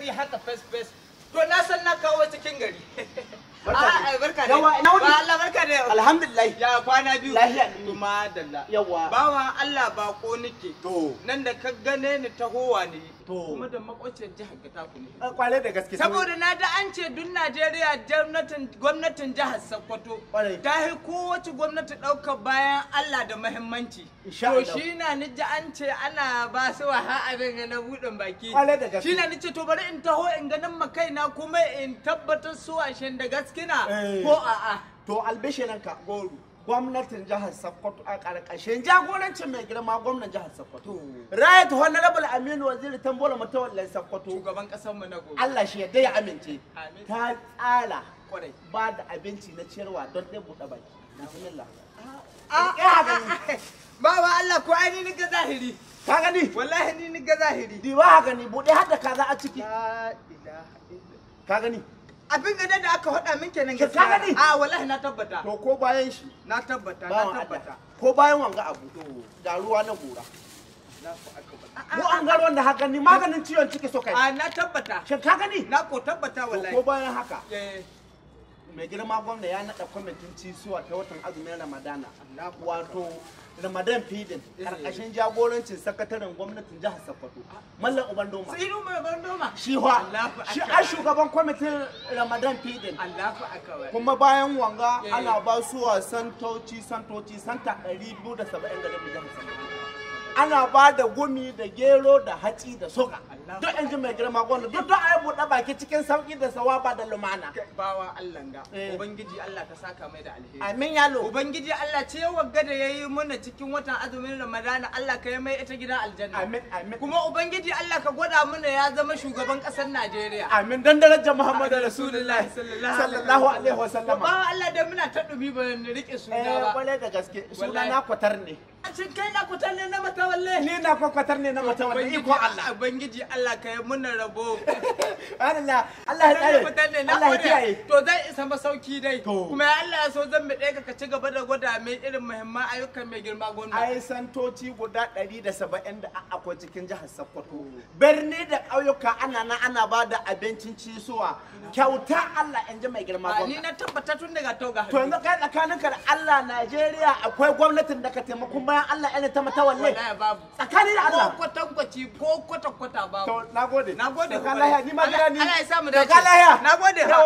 fari haka fes to na san na kawo cikin gari. Barka da yawa ina wuni Allah barka da yau alhamdulillah ya kwana biyu lafiya kuma dalla yawa bawan Allah bako nake to nan da ka gane ni tahowa ne to kuma da makwacin jihar Gataku ne kwale da gaske saboda na da an ce duk Najeriya gwamnatin jihar Sokoto ta yi kowace gwamnati ɗaukar bayan Allah da muhimmanci to shi na ni ji an ce ana ba su wa abin na buɗin baki shi na ni ce to bari in taho in ganin makaina kuma in tabbatar su ashen da gaske na ko a'a to albishiranka goro gwamnatin jihar Sokoto a ƙarƙashin jagorancin mai girma gwamnan jihar Sokoto Right Honorable Aminu Waziri Tambola Mutawallan Sokoto shugaban ƙasar mu na gobe Allah shi yadda ya amince ta tsara ba da abinci na ciyarwa don ɗaya buɗe baki bismillah bawa Allah ko ai ni ga zahiri ka gani wallahi ni ga zahiri di ba gani buɗe har da kaza a ciki ka gani abin gada da aka faɗa min kenan gaskiya ka gani a wallahi na tabbata to ko bayan shi na tabbata ko bayan wanga abu da ruwa na gora mu an ga ruwan da haka ni maganin ciwon ciki so kai a na tabbata shin ka gani na ko tabbata wallahi ko bayan haka mai girma gwamna ya naɗa kwamitin cisuwa ta watan azumin Ramadana wato Ramadan feeding karkashin jagorancin sakataren gwamnatin jihar Sokoto Mallam Ubandoma Sinu mai Ubandoma shi a shugaban kwamitin Ramadan feeding Allahu akbar kuma bayan wanga ana ba su santoci santa 270 ga jihar Sokoto ana ba da gumi da gero da haci da soga duk yan ji mai girma gwamna duk a yi buɗe baki cikin sauƙi da sawaba da lumana bawa Allah ga ubangiji Allah ka saka mai da alheri amin yalo ubangiji Allah ce wagga da yayi mana cikin watan azumin Ramadana Allah ka yi mai ita gidan aljanna amin kuma ubangiji Allah ka gwada mana ya zama shugaban ƙasar Najeriya amin dan darajar Muhammadu Rasulullahi sallallahu alaihi wasallam bawa Allah da muna ta dubi ba ne rike suna ba kwale da gaske suna na kwatar ne a cikin kai na kwatar ne na matawalle ni na kwatar ne na matawalle iko Allah ubangiji Allah ka yi muna rabo Allah ya tsare Allah ya kiyaye to zai isa masauki dai kuma ya Allah ya so zan bade ka ci gaba da gwada mai irin muhimman ayyukan mai girma gwamnati ai santoci guda 170 da akwai cikin jihar Sokoto birni da ƙauyuka ana ba da abincin cisuwa kyauta Allah in ji mai girma gwamnati ni na tabbata tun daga toga to yanzu kai tsakaninka da Allah Najeriya akwai gwamnatin da ka taimakon bayan Allah yana ta matawalle wallahi babu tsakanin da Allah ko kwatankwaci ko kwata babu to nagode ka lahiya ni ma gida ni Allah ya samu dace ka lahiya nagode ha